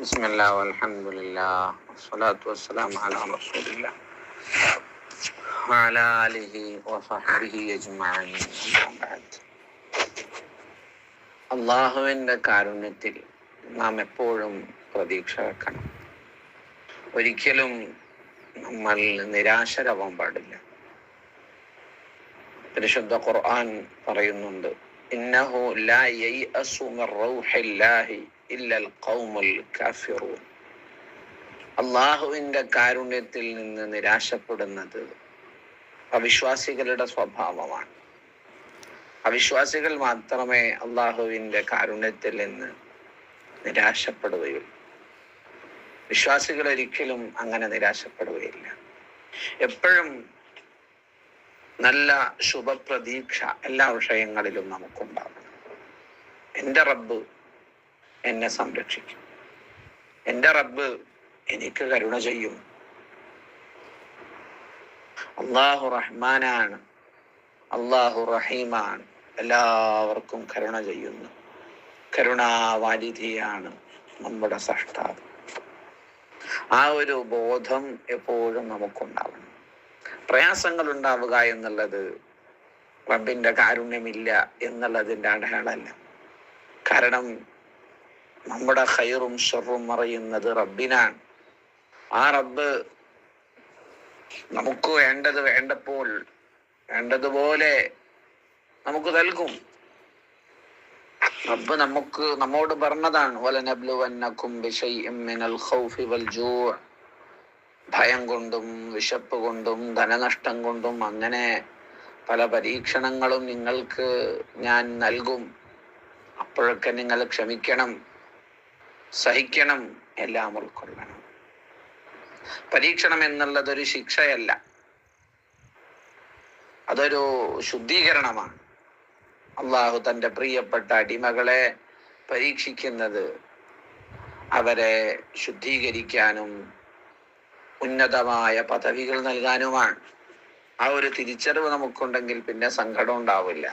ബിസ്മില്ലാ വൽഹംദുലില്ലാ വസ്സലാത്തു വസ്സലാമു അലാ റസൂലില്ലാ വഅലാ ആലിഹി വസഹ്ബിഹി അജ്മഈൻ. അള്ളാഹുവിൻ്റെ കാരുണ്യത്തിൽ നാം എപ്പോഴും പ്രതീക്ഷ വെക്കണം. ഒരിക്കലും നമ്മൾ നിരാശരാവാൻ പാടില്ല. പരിശുദ്ധ ഖുർആൻ പറയുന്നുണ്ട്, ഇന്നഹു ലാ യയ്അസു മിർ റൗഹില്ലാഹി ഇല്ലൽ ഖൗമുൽ കാഫിറൂൻ. അള്ളാഹുവിൻ്റെ കാരുണ്യത്തിൽ നിന്ന് നിരാശപ്പെടുന്നത് അവിശ്വാസികളുടെ സ്വഭാവമാണ്. അവിശ്വാസികൾ മാത്രമേ അള്ളാഹുവിൻ്റെ കാരുണ്യത്തിൽ നിന്ന് നിരാശപ്പെടുകയുള്ളൂ. വിശ്വാസികൾ ഒരിക്കലും അങ്ങനെ നിരാശപ്പെടുകയില്ല. എപ്പോഴും നല്ല ശുഭപ്രതീക്ഷ എല്ലാ വിഷയങ്ങളിലും നമുക്കുണ്ടാകും. എൻ്റെ റബ്ബ് എന്നെ സംരക്ഷിക്കും, എൻ്റെ റബ്ബ് എനിക്ക് കരുണ ചെയ്യും, അള്ളാഹു റഹ്മാനാണ്, അള്ളാഹു റഹീമാണ്, എല്ലാവർക്കും കരുണ ചെയ്യുന്നു, കരുണാവാരിധിയാണ് നമ്മുടെ സൃഷ്ടാവ്. ആ ഒരു ബോധം എപ്പോഴും നമുക്കുണ്ടാവണം. പ്രയാസങ്ങൾ ഉണ്ടാവുക എന്നുള്ളത് റബ്ബിൻ്റെ കാരുണ്യമില്ല എന്നുള്ളതിൻ്റെ അടയാളമല്ല. കാരണം നമ്മുടെ ഖൈറും ഷർറും അറിയുന്നത് റബ്ബിനാണ്. ആ റബ്ബ് നമുക്ക് വേണ്ടത് വേണ്ടപ്പോൾ വേണ്ടതുപോലെ നമുക്ക് നൽകും. റബ്ബ് നമ്മോട് പറഞ്ഞതാണ്, വലനബ്ലുവന്നകും ബിശൈഇൻ മിനൽ ഖൗഫി വൽ ജൂഅ്. ഭയം കൊണ്ടും വിശപ്പ് കൊണ്ടും ധനനഷ്ടം കൊണ്ടും അങ്ങനെ പല പരീക്ഷണങ്ങളും നിങ്ങൾക്ക് ഞാൻ നൽകും. അപ്പോഴൊക്കെ നിങ്ങൾ ക്ഷമിക്കണം, സഹിക്കണം, എല്ലാം ഉൾക്കൊള്ളണം. പരീക്ഷണം എന്നുള്ളതൊരു ശിക്ഷയല്ല, അതൊരു ശുദ്ധീകരണമാണ്. അള്ളാഹു തൻ്റെ പ്രിയപ്പെട്ട അടിമകളെ പരീക്ഷിക്കുന്നത് അവരെ ശുദ്ധീകരിക്കാനും ഉന്നതമായ പദവികൾ നൽകാനുമാണ്. ആ ഒരു തിരിച്ചറിവ് നമുക്കുണ്ടെങ്കിൽ പിന്നെ സങ്കടം ഉണ്ടാവില്ല.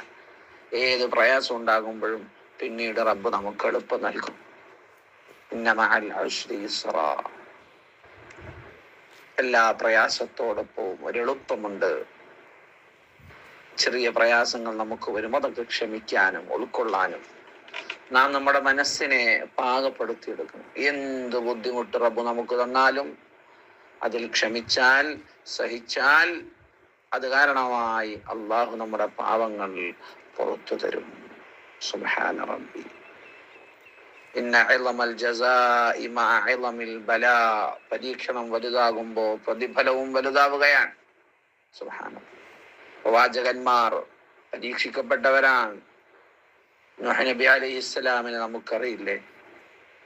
ഏത് പ്രയാസം ഉണ്ടാകുമ്പോഴും പിന്നീട് റബ്ബ് നമുക്ക് എളുപ്പം നൽകും. ഇന്ന മഅൽ ഉസ്രി യുസ്റാ. എല്ലാ പ്രയാസത്തോടൊപ്പവും ഒരു എളുപ്പമുണ്ട്. ചെറിയ പ്രയാസങ്ങൾ നമുക്ക് വരുമ്പോൾ അതൊക്കെ ക്ഷമിക്കാനും ഉൾക്കൊള്ളാനും നാം നമ്മുടെ മനസ്സിനെ പാകപ്പെടുത്തിയെടുക്കണം. എന്ത് ബുദ്ധിമുട്ട് റബ്ബ് നമുക്ക് തന്നാലും അതിൽ ക്ഷമിച്ചാൽ, സഹിച്ചാൽ, അത് കാരണമായി അള്ളാഹു നമ്മുടെ പാവങ്ങൾ പുറത്തു തരും. സുബ്ഹാന റബ്ബി ഇന്ന ഇളമൽ ജസാഇ മഅ ഇളമിൽ ബലാ. പരീക്ഷണം വലുതാകുമ്പോൾ പ്രതിഫലവും വലുതാവുകയാണ്. സുബ്ഹാനല്ലാഹ്. പ്രവാചകന്മാർ പരീക്ഷിക്കപ്പെട്ടവരാണ്. നൂഹ് നബി അലൈഹിസ്സലാമിനെ നമുക്കറിയില്ലേ,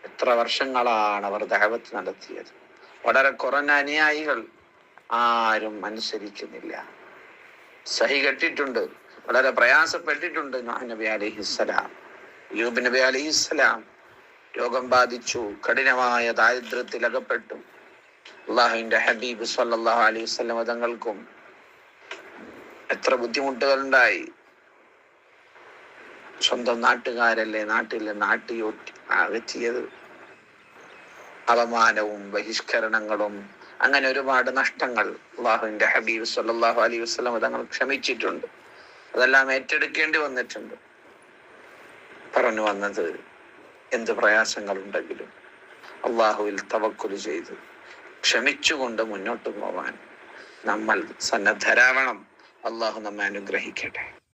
എത്ര വർഷങ്ങളാണ് അവർ ദഅവത്ത് നടത്തിയത്. വളരെ കുറഞ്ഞ അനുയായികൾ, ആരും അനുസരിക്കുന്നില്ല. സഹികെട്ടിട്ടുണ്ട്, വളരെ പ്രയാസപ്പെട്ടിട്ടുണ്ട് നൂഹ് നബി അലൈഹിസ്സലാം. അയ്യൂബ് നബി അലൈഹിസ്സലാം രോഗം ബാധിച്ചു, കഠിനമായ ദാരിദ്ര്യത്തിൽ അകപ്പെട്ടു. അള്ളാഹുവിൻ്റെ ഹബീബ് സ്വല്ലല്ലാഹു അലൈഹി വസല്ലം തങ്ങൾക്കും എത്ര ബുദ്ധിമുട്ടുകൾ ഉണ്ടായി. സ്വന്തം നാട്ടുകാരല്ലേ നാട്ടിയൊട്ടി അകറ്റിയത്. അപമാനവും ബഹിഷ്കരണങ്ങളും അങ്ങനെ ഒരുപാട് നഷ്ടങ്ങൾ അള്ളാഹുവിൻ്റെ ഹബീബ് സ്വല്ലല്ലാഹു അലൈഹി വസല്ലം തങ്ങൾ ക്ഷമിച്ചിട്ടുണ്ട്. അതെല്ലാം ഏറ്റെടുക്കേണ്ടി വന്നിട്ടുണ്ട്. പറഞ്ഞു വന്നത്, എന്ത് പ്രയാസങ്ങളുണ്ടെങ്കിലും അള്ളാഹുവിൽ തവക്കുൽ ചെയ്ത് ക്ഷമിച്ചുകൊണ്ട് മുന്നോട്ട് പോവാൻ നമ്മൾ സന്നദ്ധരാവണം. അള്ളാഹു നമ്മെ അനുഗ്രഹിക്കട്ടെ.